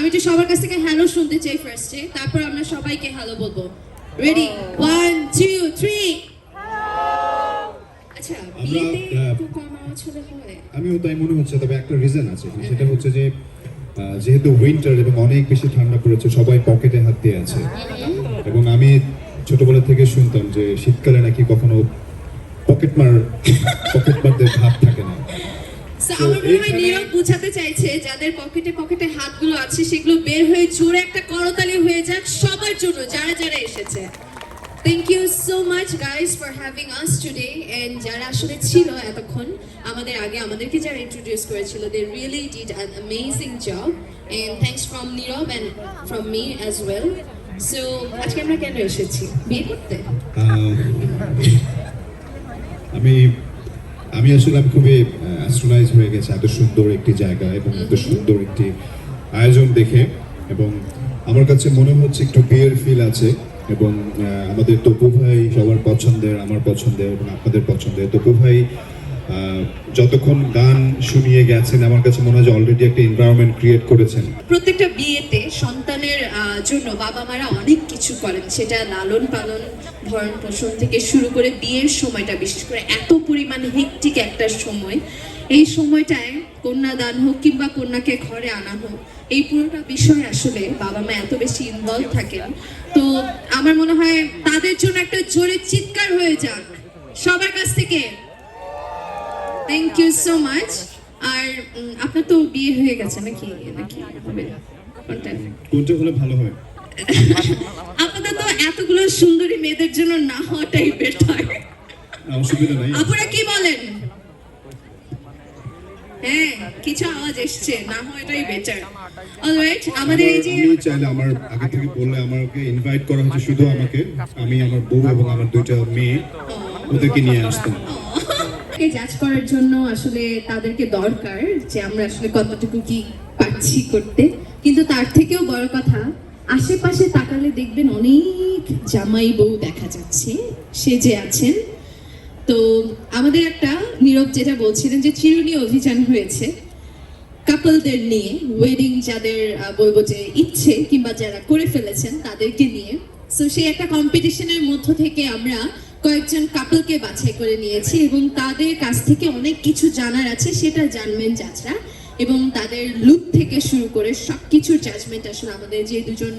আমি একটু সবার কাছ থেকে হ্যালো শুনতে চাই ফার্স্টে, তারপর আমরা সবাইকে হ্যালো বলবো। রেডি, 1 2 3। আচ্ছা, বিয়েতে একটু কম আওয়াজ হলে হয়? আমিও তাই মনে হচ্ছে, তবে একটা রিজন আছে, সেটা হচ্ছে যে যেহেতু উইন্টার এবং অনেক বেশি ঠান্ডা পড়েছে, সবাই পকেটে হাত দিয়ে আছে। এবং আমি ছোটবেলা থেকে শুনতাম যে শীতকালে নাকি কখনো পকেটমারদের হাত থাকে না। আমার মনে হয় নীরব বুঝাতে চাইছে যাদের পকেটে পকেটে হাতগুলো আছে সেগুলো বের হয়ে জোরে একটা করতালি হয়ে যাক সবার জন্য, যারা যারা এসেছে। Thank you so much guys for having us today, and যারা আসলে ছিল এতক্ষণ আমাদের আগে, আমাদেরকে যারা ইন্ট্রোডিউস করেছিল, they really did an amazing job, and thanks from Nirav and from me as well. So আজকে আমরা কেন এসেছি? বিয়ে করতে? আমি আসলে খুবই অ্যাস্ট্রোনাইজ হয়ে গেছে এত সুন্দর একটি জায়গা এবং এত সুন্দর একটি আয়োজন দেখে, এবং আমার কাছে মনে হচ্ছে একটু বিয়ের ফিল আছে। এবং আমাদের তপু ভাই সবার পছন্দের, আমার পছন্দের এবং আপনাদের পছন্দের। তপু ভাই যতক্ষণ গান শুনিয়ে গেছেন, আমার কাছে মনে হয় যে অলরেডি একটা এনভায়রনমেন্ট ক্রিয়েট করেছেন। প্রত্যেকটা বিয়েতে সন্তানের জন্য বাবা মারা অনেক কিছু করেন, সেটা লালন পালন, ভরণ পোষণ থেকে শুরু করে বিয়ের সময়টা, বিশেষ করে এত পরিমাণ হেক্টিক একটা সময়। এই সময়টায় কন্যাদান হোক কিংবা কন্যাকে ঘরে আনা হোক, এই পুরোটা বিষয় আসলে বাবা মা এত বেশি ইনভলভ থাকেন। তো আমার মনে হয় তাদের জন্য একটা জোরে চিৎকার হয়ে যাক সবার কাছ থেকে। Thank you so much. আর আপনার তো বিয়ে হয়ে গেছে নাকি? হবে কোনটা হলে ভালো হয়? আপনাদের তো এতগুলো সুন্দরী মেয়েদের জন্য না হওয়াটাই বেটার। অসুবিধা নাই। আপনারা কি বলেন? হ্যাঁ, কিছু আওয়াজ এসছে, না হওয়াটাই বেটার। অলরাইট, আমাদের এই যে আমি চাইলে আমার আগে থেকে বললে, আমাকে ইনভাইট করা হয়েছে শুধু আমাকে, আমি আমার বউ এবং আমার দুইটা মেয়ে, ওদেরকে নিয়ে আসতাম। জাজ করার জন্য আসলে তাদেরকে দরকার যে আমরা আসলে কতটুকু কি পাচ্ছি করতে, কিন্তু তার থেকেও বড় কথা, আশেপাশে তাকালে দেখবেন অনেক জামাই বউ দেখা যাচ্ছে সেজে আছেন। তো আমাদের একটা নীরব যেটা বলছিলেন যে চিরুনি অভিযান হয়েছে কাপলদের নিয়ে, ওয়েডিং যাদের বলবো যে ইচ্ছে কিংবা যারা করে ফেলেছেন তাদেরকে নিয়ে। সো সেই একটা কম্পিটিশনের মধ্য থেকে আমরা কয়েকজন কাপলকে বাছাই করে নিয়েছি এবং তাদের কাছ থেকে অনেক কিছু জানার আছে, সেটা জানবেন জাজরা, এবং তাদের লুক থেকে শুরু করে সবকিছুর জাজমেন্ট আসলে আমাদের যে দুজন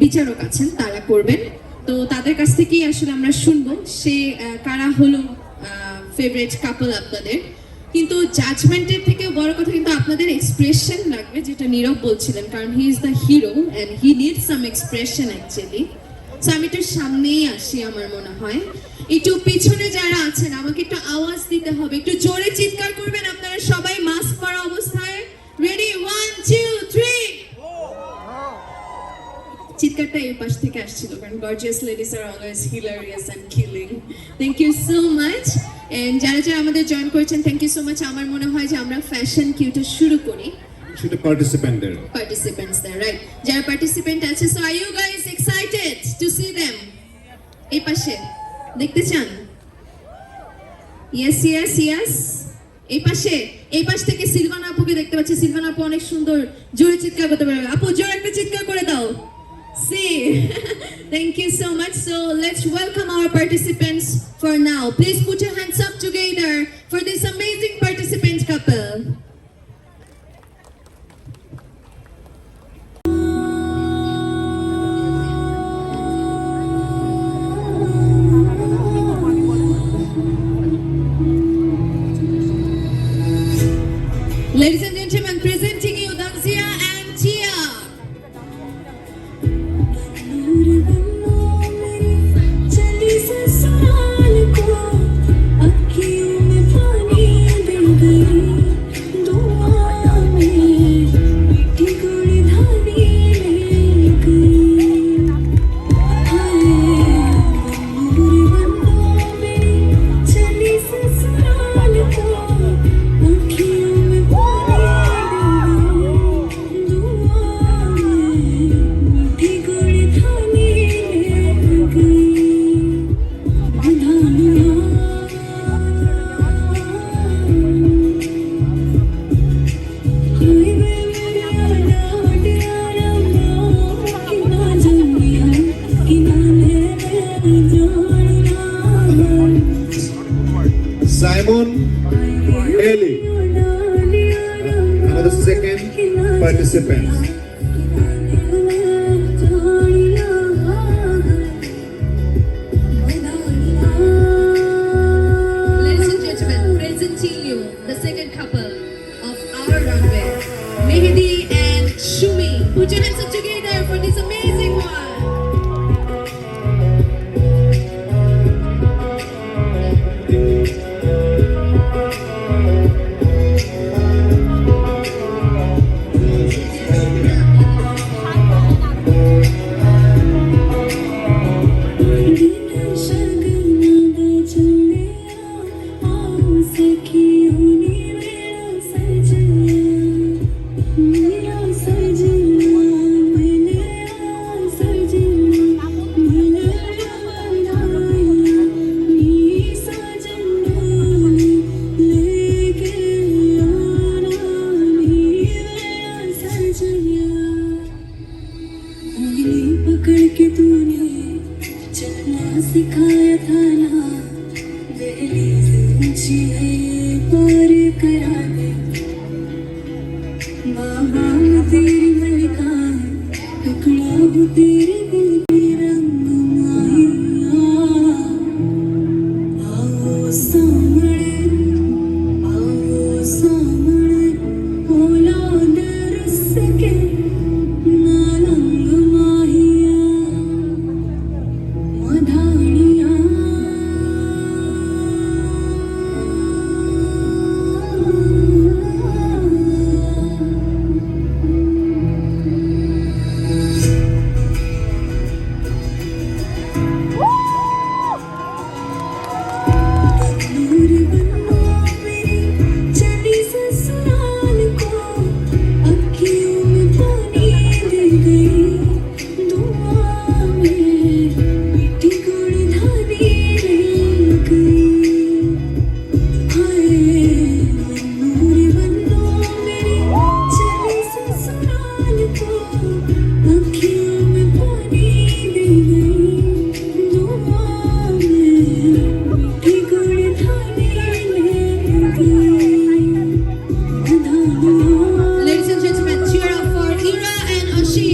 বিচারক আছেন তারা করবেন। তো তাদের কাছ থেকেই আসলে আমরা শুনবো সে কারা হলো ফেভারিট কাপল আপনাদের। কিন্তু জাজমেন্টের থেকেও বড় কথা কিন্তু আপনাদের এক্সপ্রেশন লাগবে, যেটা নীরব বলছিলেন, কারণ he is the hero and he needs some expression actually. So আমি একটু সামনেই আসি, আমার মনে হয় একটু পিছনে যারা আছেন আমাকে একটু আওয়াজ দিতে হবে, একটু জোরে চিৎকার করবেন আপনারা সবাই মাস্ক পরা অবস্থায়। রেডি, 1 2 3। চিৎকারটা এই পাশ থেকে আসছিল, কারণ gorgeous ladies are always hilarious and killing. Thank you so much. And যারা যারা আমাদের জয়েন করেছেন, থ্যাংক ইউ সো মাচ। আমার মনে হয় যে আমরা ফ্যাশন কিউটা শুরু করি। সেটা পার্টিসিপেন্টদের, রাইট, যারা পার্টিসিপেন্ট আছে। So are you guys excited to see them? এই পাশে দেখতে চান? Yes yes yes. এই পাশ থেকে সিলভানা আপুকে দেখতে পাচ্ছি। সিলভানা আপু অনেক সুন্দর, জোরে চিৎকার করতে পারবে। আপু জোরে একটা চিৎকার করে দাও। See, thank you so much. So let's welcome our participants for now. Please put your hands up together for this amazing participant couple. Ladies and gentlemen, presenting you Danzia and Tia. participants. Ladies and gentlemen, presenting you the second couple of our runway, Mehdi and Shumi. Put your hands up together for this amazing one. पकड़ के तूने चलना सिखाया था ना, दहलीज ऊंची है पार करा दे। बाबा मैं तेरी मलिका है, टुकड़ा हूँ तेरे दिल की रंगमाइया। आओ सामने बोला दरस के Ladies and gentlemen, cheer up for Ira and Ashi.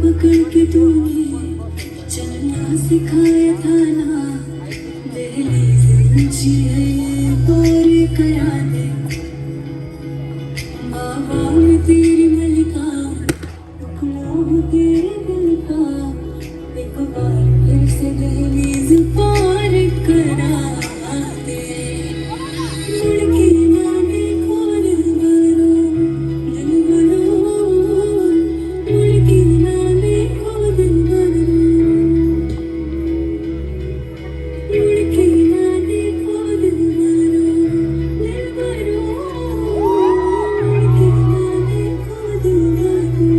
पकड़ के तूने चलना सिखाया था ना, दहलीज ऊंची है पार करा दे। बाबा मैं तेरी मलिका, टुकड़ा हूँ तेरे दिल का, एक बार फिर से दहलीज पार करा दे। मुड़ के ना देखो दिल बनो, मुड़ के ना देखो दिल बनो, मुड़ के ना देखो दिल बनो, मुड़ के ना देखो दिल बनो।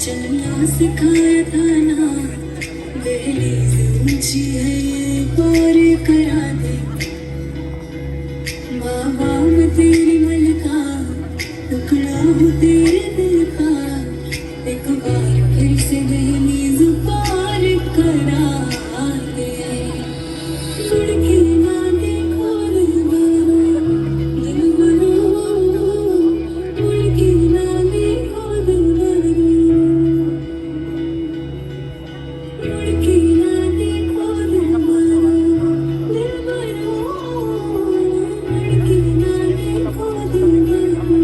चलना सिखाया था ना, दहलीज ऊंची है ये पार करा दे। बाबा मैं तेरी मलका, टुकड़ा हूँ तेरे दिल का, एक बार फिर से दहलीज पार करा दे। मुड़ के ना देखो दिल बनो, मुड़ के ना देखो दिल बनो, मुड़ के ना देखो दिल बनो, दिल बनो, मुड़ के ना देखो दिल बनो।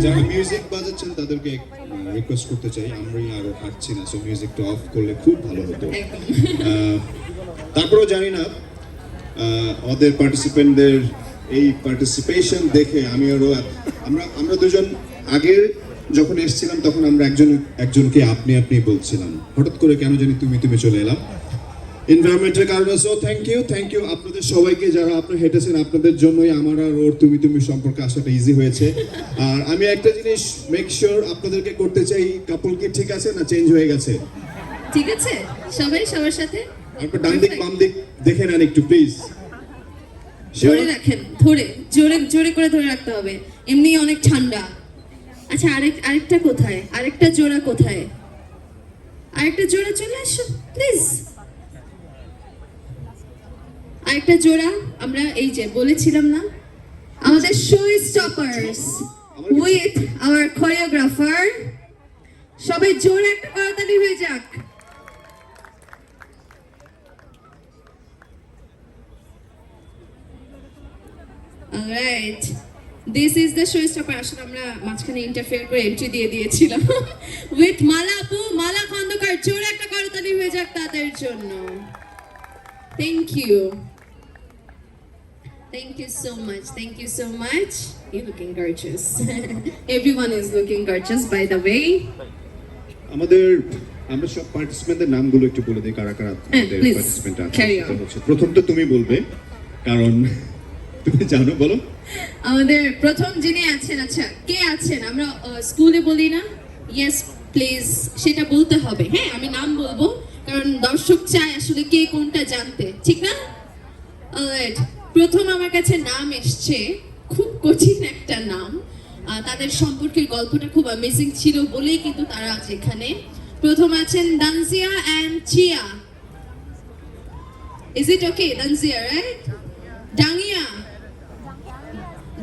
যারা মিউজিক বাজাচ্ছেন তাদেরকে রিকোয়েস্ট করতে চাই, আমরা আরো হাঁটছি না, সো মিউজিকটা অফ করলে খুব ভালো হতো। একদম। তারপরেও জানি না আমাদের পার্টিসিপেন্টদের এই পার্টিসিপেশন দেখে আমি আরো আমরা দুজন আগের যখন এসেছিলাম তখন আমরা একজনকে আপনি আপনি বলছিলাম, হঠাৎ করে কেন জানি তুমি তুমি চলে এলাম এনভায়রনমেন্টের কারণে। সো থ্যাংক ইউ আপনাদের সবাইকে, যারা আপনারা হেঁটেছেন, আপনাদের জন্যই আমার আর ওর তুমি তুমি সম্পর্কে আসাটা ইজি হয়েছে। আর আমি একটা জিনিস মেক শিওর আপনাদেরকে করতে চাই, কাপল কি ঠিক আছে না চেঞ্জ হয়ে গেছে? ঠিক আছে, সবাই সবার সাথে আপনার ডান দিক বাম দিক দেখে নেন একটু প্লিজ। ধরে রাখেন, জোরে জোরে করে ধরে রাখতে হবে, এমনি অনেক ঠান্ডা। আচ্ছা, আরেকটা কোথায়, আরেকটা জোড়া কোথায়? আরেকটা জোড়া চলে আসো প্লিজ। আরেকটা জোড়া, আমরা এই যে বলেছিলাম না, আমাদের শো স্টপার্স উইথ আওয়ার কোরিওগ্রাফার। সবাই জোরে একটা করতালি হয়ে যাক। Alright, this is the showstopper. আসলে আমরা মাঝখানে ইন্টারফেয়ার করে এন্ট্রি দিয়ে দিয়েছিলাম। উইথ মালা আপু, মালা খন্দকার, জোরে একটা করতালি হয়ে যাক তাদের জন্য। Thank you. Thank you so much. Thank you so much. You're looking gorgeous. Everyone is looking gorgeous, by the way. আমরা সব পার্টিসিপেন্টদের নামগুলো একটু বলে দিই, কারা কারা আমাদের please, পার্টিসিপেন্ট আছে। carry on. সেটা হচ্ছে, প্রথম তো তুমি বলবে, কারণ তুমি জানো, বলো। আমাদের প্রথম যিনি আছেন, আচ্ছা কে আছেন, আমরা স্কুলে বলি না ইয়েস প্লিজ, সেটা বলতে হবে। হ্যাঁ, আমি নাম বলবো কারণ দর্শক চায় আসলে কে কোনটা জানতে, ঠিক না? অলরাইট, প্রথম আমার কাছে নাম এসছে, খুব কঠিন একটা নাম। তাদের সম্পর্কের গল্পটা খুব অ্যামেজিং ছিল বলেই কিন্তু তারা আজ এখানে। প্রথম আছেন Danzia and Chia. Is it okay? Danzia, right? Dangia,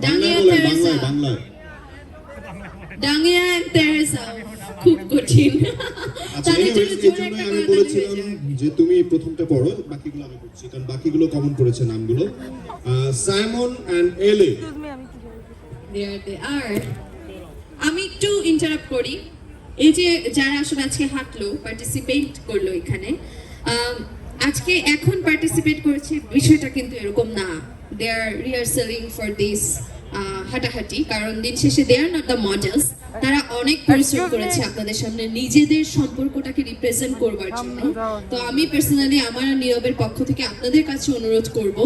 Dangia Teresa, Dangia and Teresa, খুব কঠিন। আচ্ছা, তাদের জন্য anyways, এই জোরে জন্যই একটা আমি করতালি হয়ে বলেছিলাম যাক। যে তুমি প্রথমটা পড়ো, বাকিগুলো আমি পড়ছি, কারণ বাকিগুলো কমন পড়েছে নামগুলো। সাইমন এন্ড এলে। There they are. আমি একটু ইন্টারাপ্ট করি। এই যে যারা আসলে আজকে হাঁটলো, পার্টিসিপেট করলো এখানে, আজকে এখন পার্টিসিপেট করেছে বিষয়টা কিন্তু এরকম না। দে আর রিহার্সালিং ফর দিস হাঁটাহাঁটি, কারণ দিন শেষে দে আর নট দ্য মডেলস। তারা অনেক পরিশ্রম করেছে আপনাদের সামনে নিজেদের সম্পর্কটাকে রিপ্রেজেন্ট করবার জন্য। তো আমি পার্সোনালি আমার আর নীরবের পক্ষ থেকে আপনাদের কাছে অনুরোধ করব,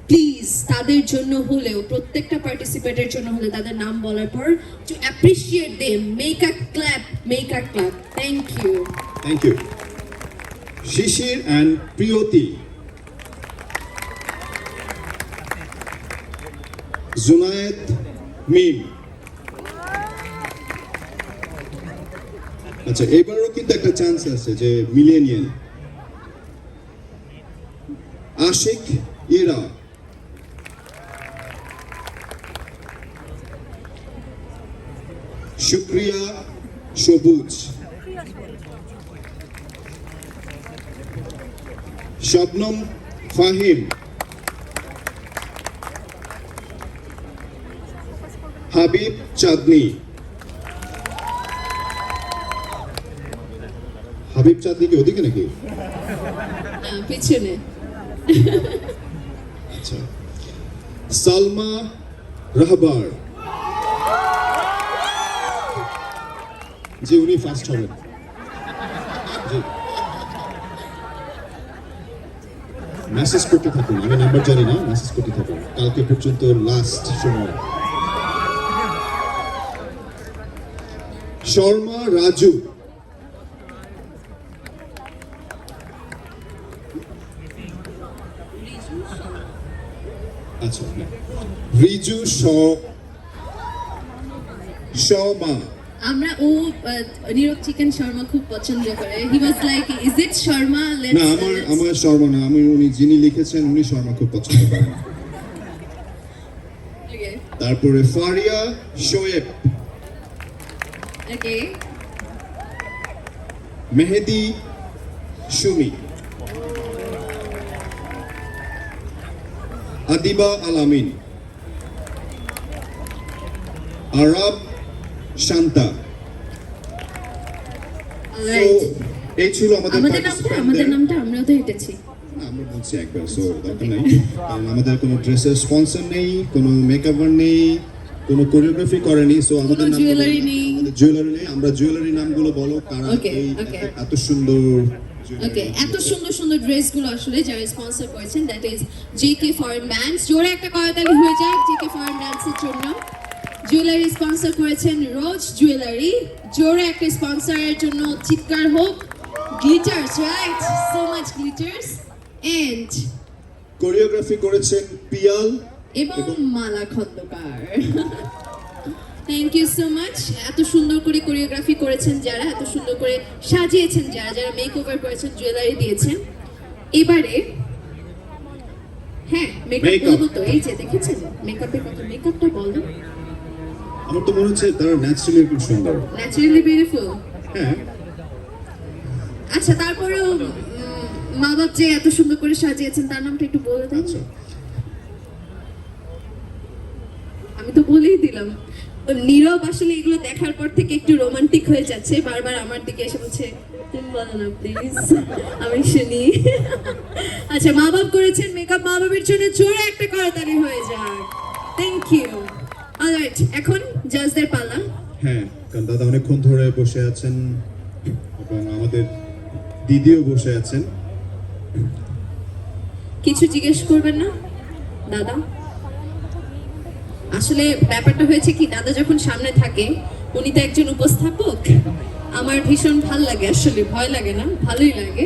প্লিজ তাদের জন্য হলেও, প্রত্যেকটা পার্টিসিপেটের জন্য হলে তাদের নাম বলার পর to appreciate them, make a clap, make a clap. Thank you. Thank you. Shishir and Priyoti. Junayed Mim. আচ্ছা, এবারও কিন্তু একটা চান্স আছে যে মিলেনিয়াল। আশিক ইরা। শুক্রিয়া সবুজ। শবনম ফাহিম। হাবিব চাঁদনি। হাবিব চাঁদনি কি ওদিকে নাকি? পিছনে। আচ্ছা, সালমা রাহবার। জি, উনি ফার্স্ট হবেন। জি, মেসেজ করতে থাকুন, আমি নাম্বার জানি না, মেসেজ করতে থাকুন, কালকে পর্যন্ত লাস্ট সময়। শর্মা রাজু। আচ্ছা, রিজু শর্মা। আমরা নীরব চিকেন শর্মা খুব পছন্দ করে। He was like, is it Sharma? না, আমার শর্মা না, উনি যিনি লিখেছেন উনি শর্মা খুব পছন্দ করেন। তারপরে ফারিয়া শোয়েব। ওকে, মেহেদি সুমি। আদিবা আলামিন। আরব শান্তা। Alright. So, এই ছিল আমাদের আমাদের participant-দের। নামটা আমরাও তো হেঁটেছি। না, আমরা বলছি একবার, সো দরকার নেই। কারণ আমাদের কোনো ড্রেসের স্পন্সর নেই, কোনো মেকআপার নেই, কোনো কোরিওগ্রাফি করেনি, সো আমাদের নাম jewelry নেই। আমাদের জুয়েলারি নেই। আমরা জুয়েলারি নামগুলো বলো, কারা Okay, এই okay. এত সুন্দর ওকে, এত সুন্দর সুন্দর ড্রেসগুলো আসলে যারা স্পন্সর করেছেন, that is JK foreign bands. জোরে একটা করতালি হয়ে যাক জেকে ফরেন ব্যান্ডসের জন্য। জুয়েলারি স্পন্সর করেছেন রোজ জুয়েলারি। জোরে একটা স্পন্সরের জন্য চিৎকার হোক। Glitters, right, so much glitters. And choreography করেছেন পিয়াল এবং Mala Khandakar. Thank you so much. এত সুন্দর করে কোরিওগ্রাফি করেছেন যারা, এত সুন্দর করে সাজিয়েছেন যারা, যারা মেকওভার করেছেন, জুয়েলারি দিয়েছেন। এবারে হ্যাঁ, মেকআপ Makeup. বলবো তো, এই যে দেখেছেন মেকআপের কথা। মেকআপটা বলো। আমার তো মনে হচ্ছে তারা ন্যাচারালি খুব সুন্দর। Naturally beautiful. হ্যাঁ, আচ্ছা, তারপরেও মা বাপ যে এত সুন্দর করে সাজিয়েছেন তার নামটা একটু বলে দেন। আচ্ছা। আমি তো বলেই দিলাম। নীরব আসলে এগুলো দেখার পর থেকে একটু রোমান্টিক হয়ে যাচ্ছে, বারবার আমার দিকে এসে বলছে তুমি বলো না প্লিজ, আমি শুনি। আচ্ছা, মা বাপ করেছেন মেকআপ, মা বাবার জন্য জোরে একটা করতালি হয়ে যাক। Thank you. অলরাইট, এখন জাজদের পালা। হ্যাঁ, কারণ দাদা অনেকক্ষণ ধরে বসে আছেন এবং আমাদের দিদিও বসে আছেন। কিছু জিজ্ঞেস করবেন না দাদা? আসলে ব্যাপারটা হয়েছে কি, দাদা যখন সামনে থাকে, উনি তো একজন উপস্থাপক। আমার ভীষণ ভাল লাগে, আসলে ভয় লাগে না, ভালোই লাগে।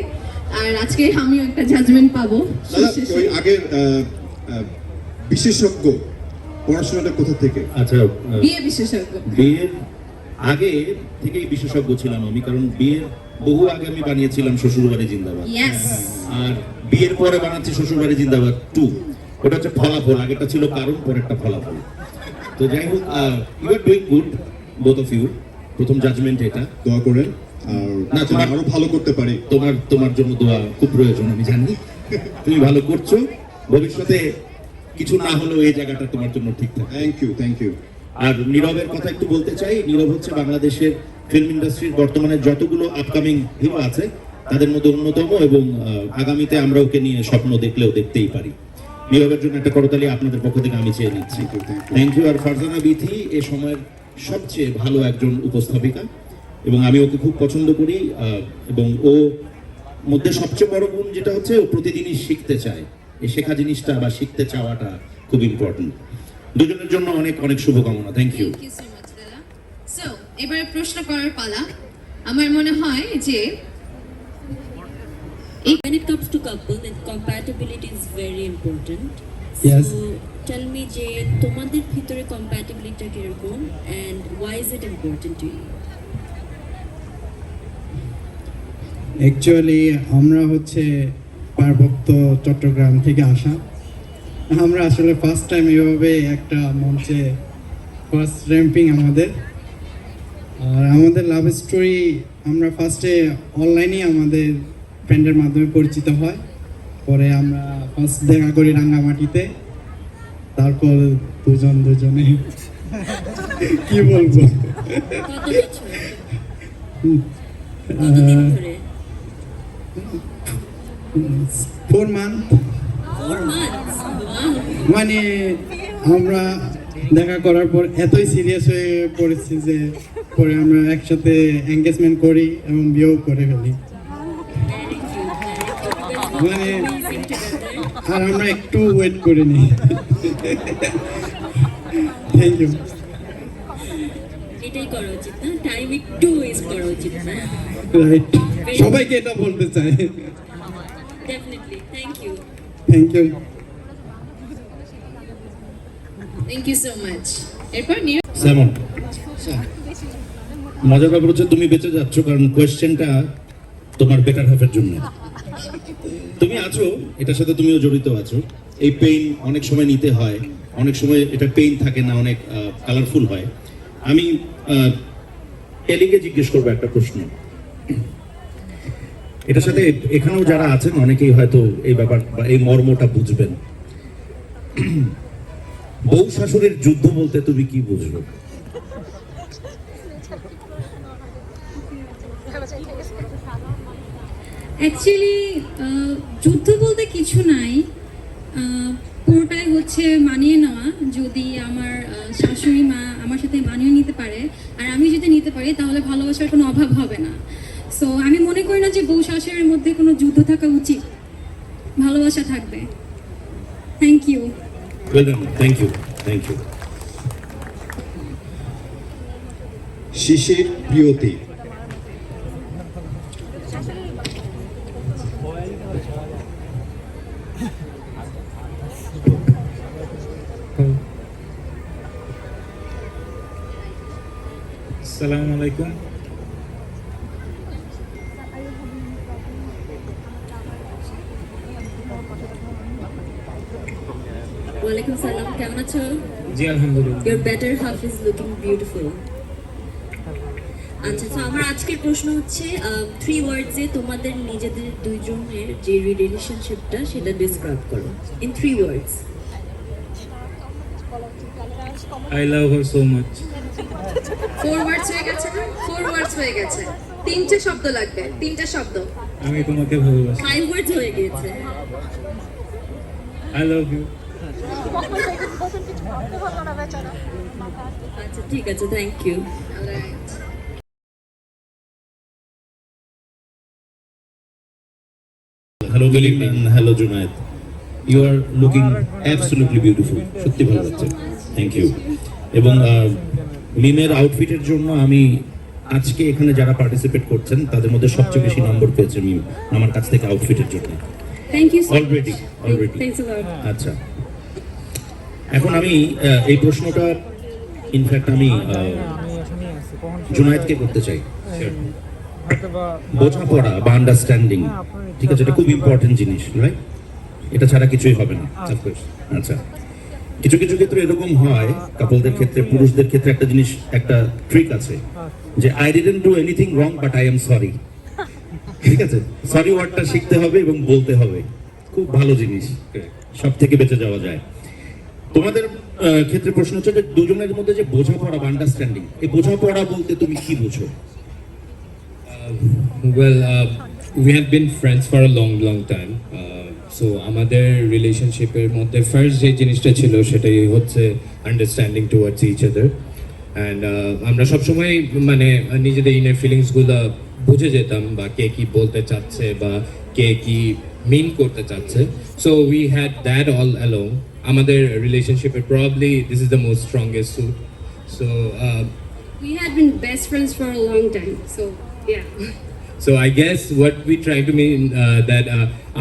আর আজকে আমিও একটা জাজমেন্ট পাবো। দাদা, ওই আগের বিশেষজ্ঞ পড়াশোনাটা কোথা থেকে? আচ্ছা, বিয়ে বিশেষজ্ঞ। বিয়ের আগে থেকেই বিশেষজ্ঞ ছিলাম আমি, কারণ বিয়ের বহু আগে আমি বানিয়েছিলাম শ্বশুরবাড়ি জিন্দাবাদ, ইয়েস। আর বিয়ের পরে বানাচ্ছি শ্বশুরবাড়ি জিন্দাবাদ 2। ওটা হচ্ছে ফলাফল, আগেটা ছিল কারণ, পরেরটা ফলাফল। তো যাই হোক, you are doing good both of you. প্রথম জাজমেন্ট এটা। দোয়া করেন, আর না, তোমার- আরো ভালো করতে পারি। তোমার জন্য দোয়া খুব প্রয়োজন, আমি জানি। তুমি ভালো করছো, ভবিষ্যতে কিছু না হলেও এই জায়গাটা তোমার জন্য ঠিক থাকে। Thank you, thank you. আর নীরবের কথা একটু বলতে চাই। নীরব হচ্ছে বাংলাদেশের ফিল্ম ইন্ডাস্ট্রির বর্তমানে যতগুলো আপকামিং হিরো আছে তাদের মধ্যে অন্যতম, এবং আগামীতে আমরা ওকে নিয়ে স্বপ্ন দেখলেও দেখতেই পারি। নীরবের জন্য একটা করতালি আপনাদের পক্ষ থেকে আমি চেয়ে নিচ্ছি। Thank you, thank you. Thank you. আর ফারজানা বিথি এ সময়ের সবচেয়ে ভালো একজন উপস্থাপিকা, এবং আমি ওকে খুব পছন্দ করি। এবং ও মধ্যে সবচেয়ে বড় গুণ যেটা হচ্ছে, ও প্রতিদিনই শিখতে চায়। এই শেখা জিনিসটা বা শিখতে চাওয়াটা খুব ইম্পর্টেন্ট। দুজনের জন্য অনেক অনেক শুভকামনা। Thank you. Thank you so much দাদা। সো এবারে প্রশ্ন করার পালা। আমার মনে হয় যে When it comes to couple, then compatibility is very important. Yes. So tell me, যে তোমাদের ভিতরে compatibility কিরকম and why is it important to you? Actually আমরা হচ্ছে পার্বত্য চট্টগ্রাম থেকে আসা। আমরা আসলে ফার্স্ট টাইম এভাবে একটা মঞ্চে ফার্স্ট র্যাম্পিং আমাদের। আর আমাদের লাভ স্টোরি আমরা ফার্স্টে অনলাইনে আমাদের ফ্রেন্ডের মাধ্যমে পরিচিত হয়, পরে আমরা ফার্স্ট দেখা করি রাঙ্গামাটিতে, তারপর দুজনে কি বলবো, কত বছর? কতদিন ধরে? 4 মান্থ। 4 months? Wow. মানে আমরা দেখা করার পর এতই সিরিয়াস হয়ে পড়েছি যে পরে আমরা একসাথে এঙ্গেজমেন্ট করি এবং বিয়েও করে ফেলি। Very cute, very cute. মানে Amazing together. আর আমরা একটু ওয়েট করে নিই। Thank you. এটাই করা উচিত না, টাইম একটু ওয়েস্ট করা উচিত না। রাইট, সবাইকে এটা বলতে চাই। Definitely, thank you. Thank you. Thank you so much. এরপর নীরব। স্যামন, মজার ব্যাপার হচ্ছে তুমি বেঁচে যাচ্ছ, কারণ কোয়েশ্চেনটা তোমার বেটার হাফের জন্য। তুমি আছো, এটার সাথে তুমিও জড়িত আছো। এই পেইন অনেক সময় নিতে হয়, অনেক সময় এটা পেইন থাকে না, অনেক কালারফুল হয়। আমি এলিকে জিজ্ঞেস করবো একটা প্রশ্ন। এটার সাথে এখানেও যারা আছেন অনেকেই হয়তো এই ব্যাপার বা এই মর্মটা বুঝবেন। বউ শাশুড়ির যুদ্ধ বলতে তুমি কি বুঝলো? অ্যাকচুয়ালি যুদ্ধ বলতে কিছু নাই, পুরোটাই হচ্ছে মানিয়ে নেওয়া। যদি আমার শাশুড়ি মা আমার সাথে মানিয়ে নিতে পারে আর আমি যদি নিতে পারি তাহলে ভালোবাসার কোনো অভাব হবে না। সো আমি মনে করি না যে বউ শাশুড়ির মধ্যে কোনো যুদ্ধ থাকা উচিত, ভালোবাসা থাকবে। Thank you. Well done. Thank you. Thank you. Shishir Priyoti. আসসালামু আলাইকুম। ওয়ালাইকুম সালাম, কেমন আছো? জি আলহামদুলিল্লাহ। Your better half is looking beautiful. আচ্ছা, তো আমার আজকের প্রশ্ন হচ্ছে 3 ওয়ার্ডসে তোমাদের নিজেদের দুইজনের যে রিলেশনশিপটা সেটা ডিসক্রাইব করো in 3 words. I love her so much. 4 ওয়ার্ডস হয়ে গেছে না? 4 ওয়ার্ডস হয়ে গেছে, 3টে শব্দ লাগবে, 3টে শব্দ। আমি তোমাকে ভালোবাসি। 5 ওয়ার্ডস হয়ে গিয়েছে। I love you. আচ্ছা ঠিক আছে, thank you. Alright. Hello Dilip and hello Junaid. You are looking absolutely beautiful. সত্যি ভালো লাগছে। Thank you. এবং মিমের আউটফিটের জন্য আমি আজকে এখানে যারা পার্টিসিপেট করছেন তাদের মধ্যে সবচেয়ে বেশি নম্বর পেয়েছে মিম আমার কাছ থেকে আউটফিটের জন্য। Thank you. Already thanks a lot. আচ্ছা, এখন আমি এই প্রশ্নটা ইনফ্যাক্ট আমি জুনায়েদকে করতে চাই। বোঝাপড়া বা আন্ডারস্ট্যান্ডিং, ঠিক আছে, এটা খুব ইম্পর্টেন্ট জিনিস, রাইট? এটা ছাড়া কিছুই হবে না। আচ্ছা, কিছু কিছু ক্ষেত্রে এরকম হয়, কাপলদের ক্ষেত্রে, পুরুষদের ক্ষেত্রে একটা জিনিস, একটা ট্রিক আছে যে I didn't do anything wrong but I am sorry. ঠিক আছে, সরি ওয়ার্ডটা শিখতে হবে এবং বলতে হবে, খুব ভালো জিনিস, সব থেকে বেঁচে যাওয়া যায়। তোমাদের ক্ষেত্রে প্রশ্ন হচ্ছে যে দুজনের মধ্যে যে বোঝাপড়া বা আন্ডারস্ট্যান্ডিং, এই বোঝাপড়া বলতে তুমি কি বুঝো? Well, we have been friends for a long time. So আমাদের রিলেশনশিপের মধ্যে ফার্স্ট যে জিনিসটা ছিল সেটাই হচ্ছে understanding towards each other. And আমরা সবসময় মানে নিজেদের ইনার ফিলিংসগুলো বুঝে যেতাম, বা কে কি বলতে চাচ্ছে বা কে কি মিন করতে চাচ্ছে। So we had that all along. আমাদের রিলেশনশিপের probably this is the most strongest suit. So We had been best friends for a long time, so yeah. So I guess what we try to mean that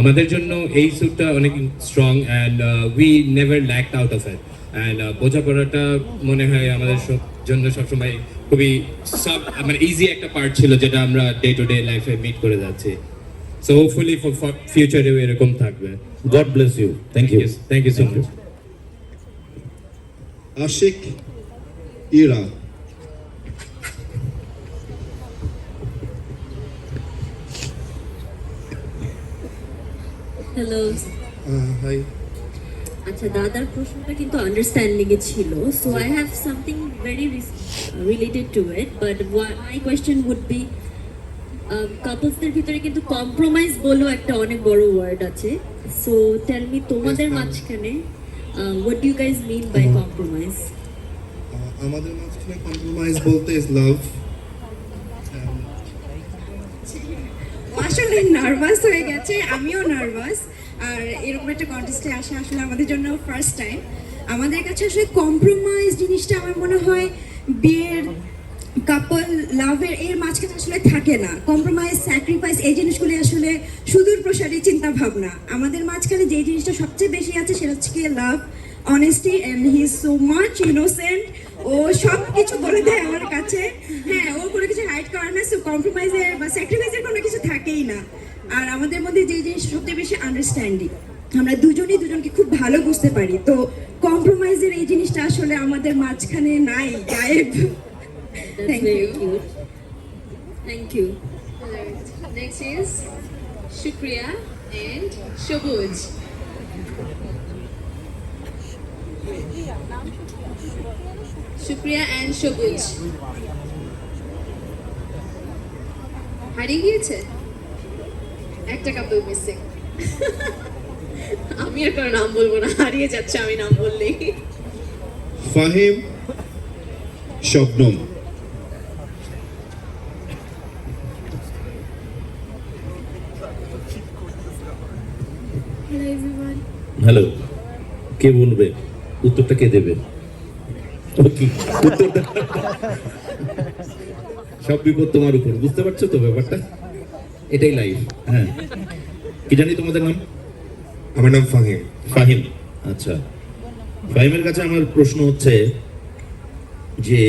আমাদের জন্য এই স্যুটটা অনেক strong and we never lacked out of it. And বোঝাপড়াটা মনে হয় আমাদের জন্য সবসময় খুবই মানে ইজি একটা পার্ট ছিল, যেটা আমরা ডে টু ডে লাইফে মিট করে যাচ্ছি। সো হোপফুলি ফর ফিউচারেও এরকম থাকবে। God bless you. Thank you. Thank you so much. Ashik Ira. Hello. Hi. আচ্ছা, দাদার প্রশ্নটা কিন্তু আন্ডারস্ট্যান্ডিং এ ছিল, so I have something very related to it, but my question would be, কাপলসদের ভিতরে কিন্তু কম্প্রোমাইজ বলেও একটা অনেক বড় ওয়ার্ড আছে। সো টেল মি, তোমাদের মাঝখানে what do you guys mean by compromise? আমাদের মাঝখানে কম্প্রোমাইজ বলতে ইজ লাভ। আসলে নার্ভাস হয়ে গেছে, আমিও নার্ভাস। আর এরকম একটা কন্টেস্টে আসা আসলে আমাদের জন্য ফার্স্ট টাইম। আমাদের কাছে আসলে কম্প্রোমাইজ জিনিসটা আমার মনে হয় বিয়ের কাপল লাভের এর মাঝখানে আসলে থাকে না। কম্প্রোমাইজ, স্যাক্রিফাইস, এই জিনিসগুলো আসলে সুদূর প্রসারী চিন্তা ভাবনা। আমাদের মাঝখানে যে জিনিসটা সবচেয়ে বেশি আছে সেটা হচ্ছে love, honesty, and he is so much innocent. ও সব কিছু বলে দেয় আমার কাছে। হ্যাঁ, ও কোনো কিছু হাইড করে না। সো কম্প্রোমাইজের বা স্যাক্রিফাইসের কোনো কিছু থাকেই না। আর আমাদের মধ্যে যে জিনিস সবচেয়ে বেশি আন্ডারস্ট্যান্ডিং, আমরা দুজনেই দুজনকে খুব ভালো বুঝতে পারি। তো কম্প্রোমাইজের এই জিনিসটা আসলে আমাদের মাঝখানে নাই, গায়েব। That's Thank very you. cute. Thank you. Next is Shukriya and Shobuj. Supriya and সবুজ হারিয়ে গিয়েছে, একটা কাপল মিসিং। আমি আর কারো নাম বলবো না, হারিয়ে যাচ্ছে আমি নাম বললেই। Fahim, Shabnam. Hello everyone. Hello, কে বলবে? উত্তরটা কে দেবে? ও কি উত্তরটা? সব বিপদ তোমার উপর, বুঝতে পারছো তো ব্যাপারটা? এটাই লাইফ। হ্যাঁ, কি জানি তোমাদের নাম? আমার নাম ফাহিম। ফাহিম, আচ্ছা। ফাহিমের কাছে আমার প্রশ্ন হচ্ছে যে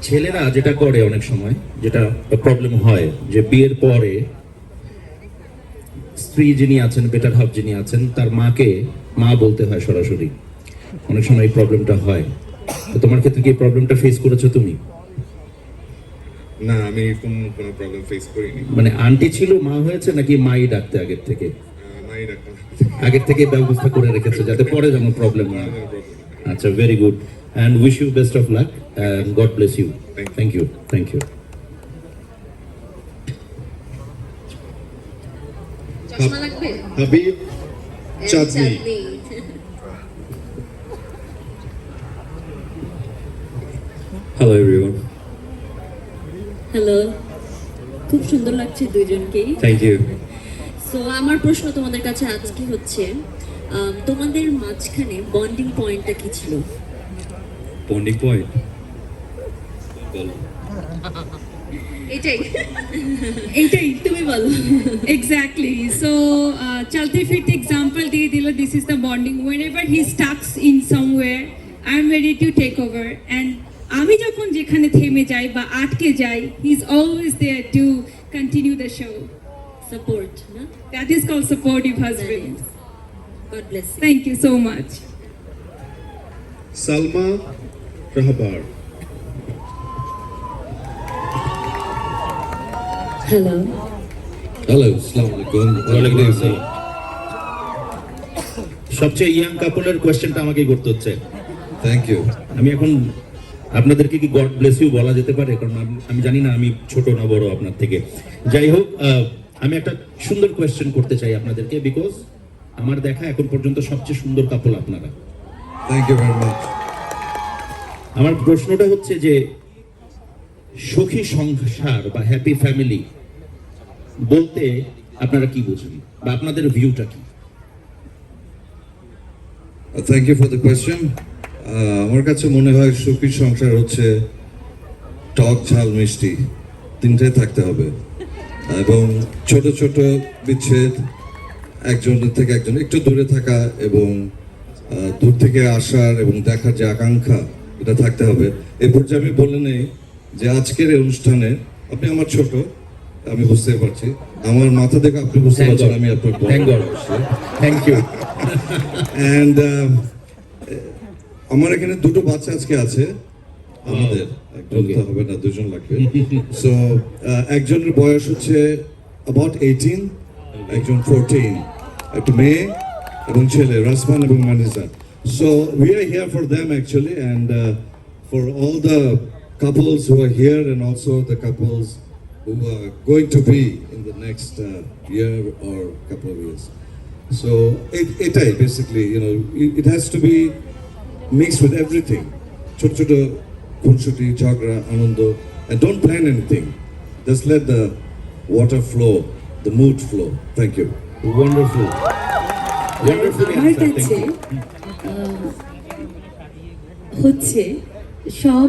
ছেলেরা যেটা করে অনেক সময়, যেটা প্রবলেম হয়, যে বিয়ের পরে স্ত্রী যিনি আছেন, বেটার হাফ যিনি আছেন, তার মাকে মা বলতে হয় সরাসরি। অনেক সময় এই প্রবলেমটা হয়। তো তোমার ক্ষেত্রে কি এই প্রবলেমটা ফেস করেছো তুমি? না, আমি এরকম কোনো প্রবলেম ফেস করিনি। মানে আন্টি ছিল, মা হয়েছে, নাকি মাই ডাকতে আগের থেকে? নাই ডাক্তার। আগের থেকে ব্যবস্থা করে রেখেছে যাতে পরে যেন প্রবলেম না হয়। আচ্ছা, very good, and wish you best of luck, and God bless you. Thank you, thank you. চশমা লাগবে? Habib Chandni. Hello everyone. Hello, খুব সুন্দর লাগছে দুইজনকেই। Thank you. সো আমার প্রশ্ন তোমাদের কাছে আজকে হচ্ছে, তোমাদের মাঝখানে বন্ডিং পয়েন্টটা কি ছিল? বন্ডিং পয়েন্ট এটাই এইটাই তুমি বলো। এক্স্যাক্টলি। সো চলতে ফিরতে এক্সাম্পল দিয়ে দিল, this is the bonding. Whenever he stucks in somewhere, I am ready to take over, and আমি যখন যেখানে থেমে যাই বা আটকে যাই, he is always there to continue the show. Support না? That is called supportive husband. God bless you. Thank you so much. Salma Rahbar. Hello, hello, আসসালামু আলাইকুম। ওয়ালাইকুম আসসালাম। সবচেয়ে ইয়াং কাপলের কোয়েশ্চেনটা আমাকেই করতে হচ্ছে। Thank you. আমি এখন আপনাদেরকে কি গড ব্লেস ইউ বলা যেতে পারে? কারণ আমি জানি না আমি ছোট না বড় আপনার থেকে। যাই হোক, আমি একটা সুন্দর কোয়েশ্চেন করতে চাই আপনাদেরকে, বিকজ আমার দেখা এখন পর্যন্ত সবচেয়ে সুন্দর কাপল আপনারা। Thank you very much. আমার প্রশ্নটা হচ্ছে যে সুখী সংসার বা হ্যাপি ফ্যামিলি বলতে আপনারা কি বুঝেন, বা আপনাদের ভিউটা কি? Thank you for the question. আমার কাছে মনে হয় সুখী সংসার হচ্ছে টক ঝাল মিষ্টি তিনটাই থাকতে হবে, এবং ছোট ছোট বিচ্ছেদ, একজনের থেকে একজন একটু দূরে থাকা, এবং দূর থেকে আসার এবং দেখার যে আকাঙ্ক্ষা, এটা থাকতে হবে। এই পর্যায়ে আমি বলে নেই যে আজকের এই অনুষ্ঠানে আপনি আমার ছোট, আমি বুঝতে পারছি, আমার মাথা দেখে আপনি বুঝতে পারছেন আমি আপনার বড়। Thank god, thank you. And আমার এখানে দুটো বাচ্চা আজকে আছে আমাদের, একজন তো হবে না, দুজন লাগবে। সো একজনের বয়স হচ্ছে অ্যাবাউট 18, একজন 14, একটা মেয়ে এবং ছেলে, রাসমান এবং Maniza. So we are here for them actually, and for all the couples who are here, and also the couples who are going to be in the next year or couple of years. So etai basically, you know, it has to be mixed with everything. Choto choto khunchuti, jhagra, anando, and don't plan anything. Just let the water flow, the mood flow. Thank you. Wonderful, wonderful. আমার কাছে হচ্ছে সব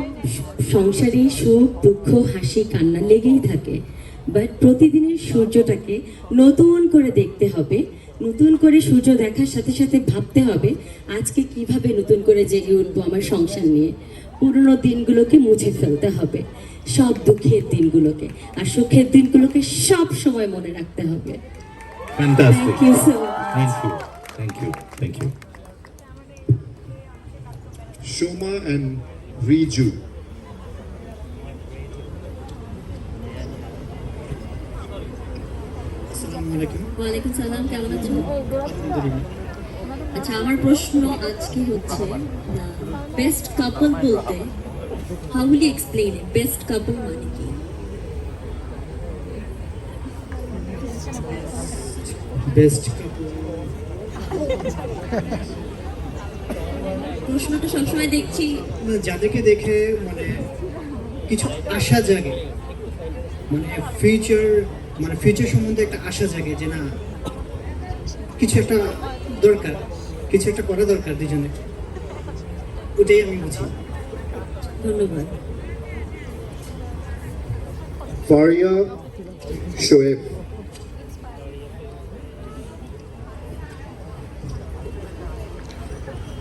সংসারে সুখ দুঃখ হাসি কান্না লেগেই থাকে, বাট প্রতিদিনের সূর্যটাকে নতুন করে দেখতে হবে। নতুন করে সূর্য দেখার সাথে সাথে ভাবতে হবে আজকে কিভাবে নতুন করে জেগে উঠবো আমার সংসার নিয়ে। পুরনো দিনগুলোকে মুছে ফেলতে হবে, সব দুঃখের দিনগুলোকে, আর সুখের দিনগুলোকে সব সময় মনে রাখতে হবে। Fantastic, thank you so much. Thank you, thank you, thank you. Shoma and Riju. ওয়ালাইকুম সালাম, কেমন আছো? আচ্ছা, আমার প্রশ্ন আজকে হচ্ছে বেস্ট কাপল বলতে how will you explain it? Best couple মানে কি? বেস্ট প্রশ্নটা সবসময় দেখছি যাদেরকে দেখে মানে কিছু আশা জাগে, মানে ফিউচার সম্বন্ধে একটা আশা জাগে যে না কিছু একটা দরকার, কিছু একটা করা দরকার দুজনে, ওটাই আমি বুঝি। ধন্যবাদ। ফারিয়া শোয়েব।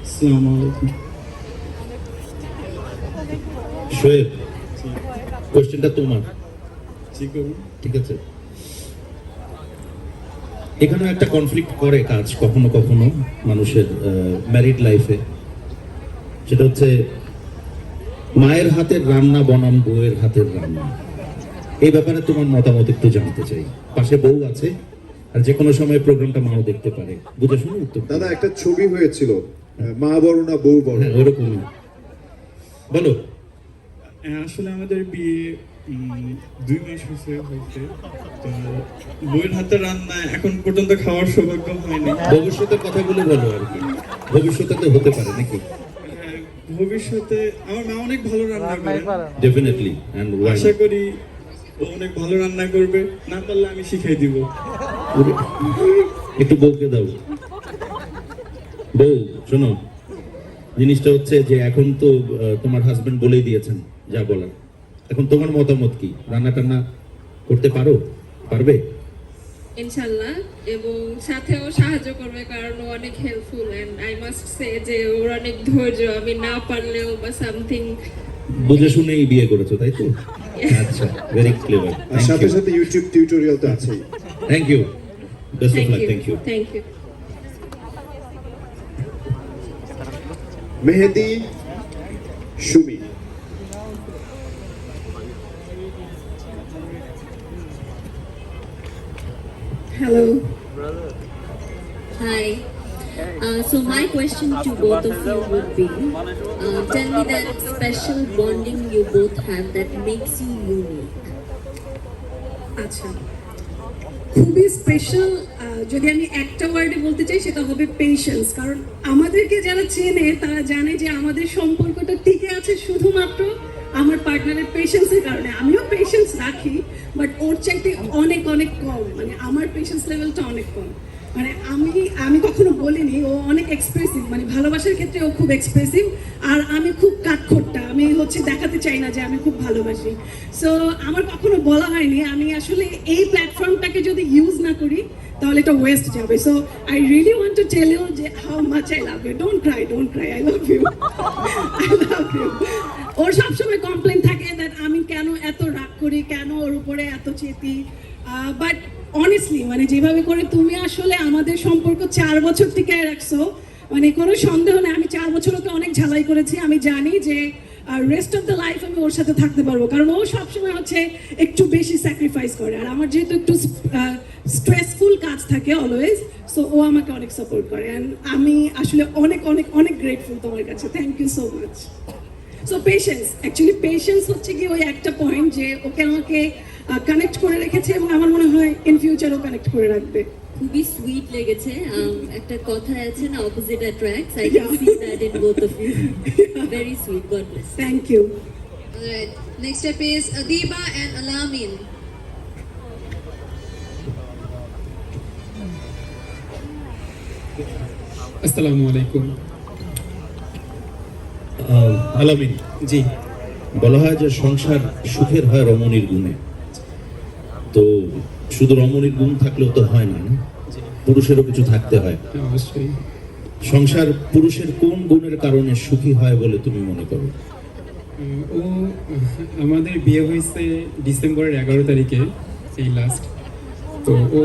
আসসালামু আলাইকুম। শোয়েব, কোশ্চেনটা তোমার, জি করুন। ঠিক আছে? এখানে একটা কনফ্লিক্ট করে কাজ কখনো কখনো মানুষের ম্যারিড লাইফে, সেটা হচ্ছে মায়ের হাতের রান্না বনাম বউয়ের হাতের রান্না। এই ব্যাপারে তোমার মতামত একটু জানতে চাই। পাশে বউ আছে, আর যে কোনো সময় প্রোগ্রামটা মাও দেখতে পারে, বুঝে শুনে উত্তর দাও। দাদা একটা ছবি হয়েছিল, মা বড় না বউ বড়। হ্যাঁ, ওরকমই বলো। আসলে আমাদের বিয়ে 2 মাস হয়েছে, তো বইয়ের হাতে রান্না এখন পর্যন্ত খাওয়ার সৌভাগ্য হয়নি। ভবিষ্যতের কথাগুলো বলো আর কি, ভবিষ্যতে তো হতে পারে নাকি? হ্যাঁ, ভবিষ্যতে আমার মা অনেক ভালো রান্না করে, ডেফিনেটলি, এন্ড আশা করি ও অনেক ভালো রান্না করবে, না পারলে আমি শিখাই দিব। একটু বউকে দাও। বউ শোনো, জিনিসটা হচ্ছে যে এখন তো তোমার হাজবেন্ড বলেই দিয়েছেন যা বলার, এখন তোমার মতামত কি? রান্না টান্না করতে পারবে? ইনশাল্লাহ, এবং সাথেও সাহায্য করবে, কারণ ও অনেক helpful and I must say যে ওর অনেক ধৈর্য, আমি না পারলেও বা সামথিং। বুঝে শুনেই বিয়ে করেছো তাই তো? আচ্ছা, ভেরি ক্লেভার। আর সাথে সাথে ইউটিউব টিউটোরিয়াল তো আছেই। Thank you, best of luck. Thank you. Thank you. Mehedi Sumi. Hello. Hi. So my question to both of you would be, tell me that special bonding you both have that makes you unique. আচ্ছা, খুবই special যদি আমি একটা ওয়ার্ডে বলতে চাই সেটা হবে পেশেন্স। কারণ আমাদেরকে যারা চেনে তারা জানে যে আমাদের সম্পর্কটা টিকে আছে শুধুমাত্র আমার পার্টনারের পেশেন্সের কারণে। আমিও পেশেন্স রাখি, বাট ওর চাইতে অনেক অনেক কম, মানে আমার পেশেন্স লেভেলটা অনেক কম। মানে আমি কখনো বলিনি, ও অনেক এক্সপ্রেসিভ, মানে ভালোবাসার ক্ষেত্রে ও খুব এক্সপ্রেসিভ, আর আমি খুব কাঠখোট্টা, আমি দেখাতে চাই না যে আমি খুব ভালোবাসি। সো আমার কখনো বলা হয়নি, আমি আসলে এই প্ল্যাটফর্মটাকে যদি ইউজ না করি তাহলে এটা ওয়েস্ট যাবে। So I really want to tell you যে how much I love you. Don't cry, I love you, I love you. ওর সবসময় কমপ্লেন থাকে দ্যাট আমি কেন এত রাগ করি, কেন ওর উপরে এত চেতি, বাট অনেস্টলি মানে যেভাবে করে তুমি আসলে আমাদের সম্পর্ক 4 বছর টিকায় রাখছো, মানে কোনো সন্দেহ নেই আমি 4 বছর ওকে অনেক ঝালাই করেছি। আমি জানি যে রেস্ট অফ দ্য লাইফ আমি ওর সাথে থাকতে পারবো, কারণ ও সবসময় একটু বেশি স্যাক্রিফাইস করে, আর আমার যেহেতু একটু স্ট্রেসফুল কাজ থাকে অলওয়েজ, সো ও আমাকে অনেক সাপোর্ট করে, অ্যান্ড আমি আসলে অনেক অনেক অনেক গ্রেটফুল তোমার কাছে। Thank you so much. So patience হচ্ছে কি ওই একটা পয়েন্ট যে ওকে আমাকে কানেক্ট করে রেখেছে, এবং আমার মনে হয় ইন ফিউচারও কানেক্ট করে রাখবে। খুবই সুইট লেগেছে। একটা কথা আছে না, opposite attracts. I can see that in both of you. Very sweet. God bless. Thank you. Alright, next up is Adiba and Alamin. আসসালামু আলাইকুম। আলামিন, জি, বলা হয় যে সংসার সুখের হয় রমণীর গুণে, তো শুধু রমণীর গুণ থাকলেও তো হয় না, না? পুরুষেরও কিছু থাকতে হয়। অবশ্যই। সংসার পুরুষের কোন গুণের কারণে সুখী হয় বলে তুমি মনে করো? ও আমাদের বিয়ে হয়েছে ডিসেম্বরের 11 তারিখে, এই লাস্ট। তো ও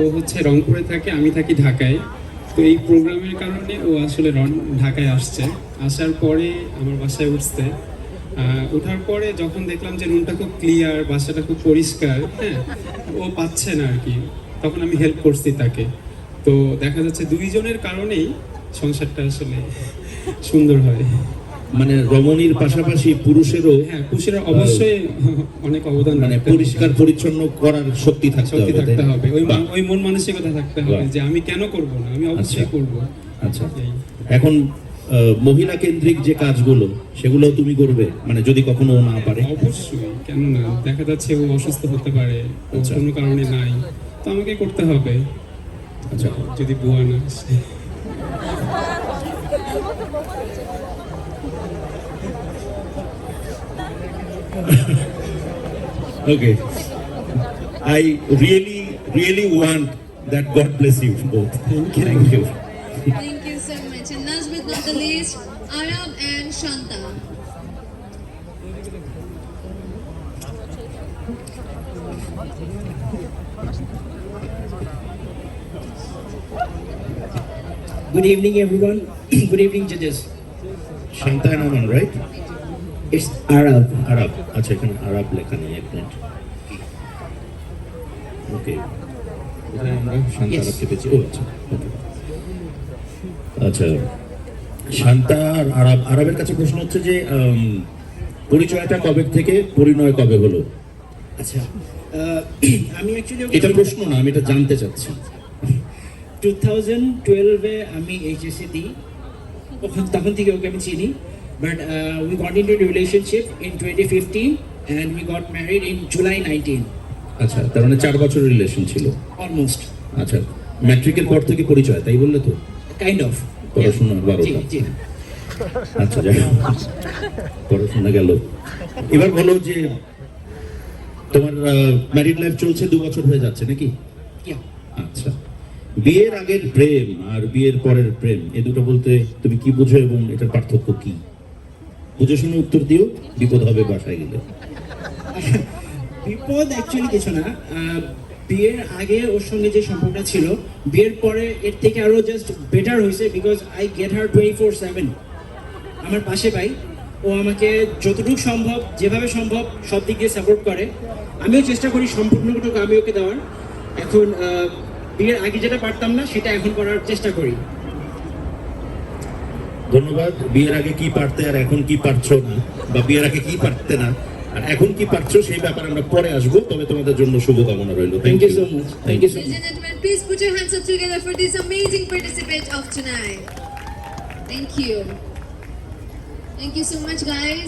রংপুরে থাকে, আমি থাকি ঢাকায়। তো এই প্রোগ্রামের কারণে ও আসলে ঢাকায় আসছে। আসার পরে আমার বাসায় উঠছে, ওঠার পরে যখন দেখলাম যে রুমটা খুব ক্লিয়ার, বাসাটা খুব পরিষ্কার, হ্যাঁ, ও পাচ্ছে না আর কি, তখন আমি হেল্প করছি তাকে। তো দেখা যাচ্ছে দুইজনের কারণেই সংসারটা আসলে সুন্দর হয়। মানে রমণীর পাশাপাশি পুরুষেরও হ্যাঁ, পুরুষেরা অবশ্যই অনেক অবদান মানে রাখতে হবে। পরিষ্কার পরিচ্ছন্ন করার শক্তি থাকতে শক্তি হবে, তাই থাকতে না? হবে, বাহ, ওই মন মানসিকতা থাকতে হবে বাহ। যে আমি কেন করব না, আমি অবশ্যই আচ্ছা। করব। আচ্ছা, এই। এখন মহিলা কেন্দ্রিক যে কাজগুলো সেগুলো তুমি করবে, মানে যদি কখনো ও না পারে? অবশ্যই, কেন না, দেখা যাচ্ছে ও অসুস্থ হতে পারে, ও আচ্ছা। কোনো কারণে নাই, তো আমাকে করতে হবে আচ্ছা, যদি বুয়া না আসে। okay. I really want that. God bless you both. Thank you. Thank you so much. And last but not the least, Arab and Shanta. Good evening, everyone. Good evening, judges. Shanta and Aman, right? It's Arab. আরব, আচ্ছা, এখানে আরব লেখা নেই, এক minute. ওকে, এখানে আমরা Shanta Yes. আরবকে পেয়েছি। ও আচ্ছা, ওকে। আচ্ছা, শান্তা আর আরব, আরবের কাছে প্রশ্ন হচ্ছে যে পরিচয়টা কবে থেকে, পরিণয় কবে হলো? আচ্ছা, আমি অ্যাকচুয়ালি এটা প্রশ্ন না, আমি এটা জানতে চাচ্ছি। 2012-এ আমি এইচএসসি দিই, তখন থেকে ওকে আমি চিনি, but we got into relationship in 2015 and we got married in July 19, আচ্ছা, তার মানে 4 বছরের রিলেশন ছিল। অলমোস্ট, আচ্ছা, ম্যাট্রিকের পর থেকে পরিচয়, তাই বললে তো? Kind of. পড়াশোনা জি 12টা। জি। আচ্ছা, যাই হোক, পড়াশোনা গেল। এবার বলো যে তোমার ম্যারিড লাইফ চলছে, 2 বছর হয়ে যাচ্ছে নাকি? Yeah. আচ্ছা, বিয়ের আগের প্রেম আর বিয়ের পরের প্রেম, এই দুটো বলতে তুমি কি বুঝো এবং এটার পার্থক্য কি? বুঝে শুনে উত্তর দিও, বিপদ হবে বাসায় গেলে। বিপদ অ্যাকচুয়ালি কিছু না, বিয়ের আগে ওর সঙ্গে যে সম্পর্কটা ছিল, বিয়ের পরে এর থেকে আরো জাস্ট বেটার হয়েছে, বিকজ আই গেট হার 24/7 আমার পাশে পাই। ও আমাকে যতটুকু সম্ভব, যেভাবে সম্ভব সব দিক দিয়ে সাপোর্ট করে, আমিও চেষ্টা করি সম্পূর্ণটুকু আমি ওকে দেওয়ার। এখন বিয়ের আগে যেটা পারতাম না সেটা এখন করার চেষ্টা করি। ধন্যবাদ। বিয়ের আগে কি পারতে আর এখন কি পারছো না, বা বিয়ের আগে কি পারতে না আর এখন কি পারছো, সেই ব্যাপারে আমরা পরে আসবো। তবে তোমাদের জন্য শুভকামনা রইল। Thank you so much, thank you so Ladies much. and gentlemen, please put your hands up together for this amazing participant of tonight. Thank you. Thank you so much, guys.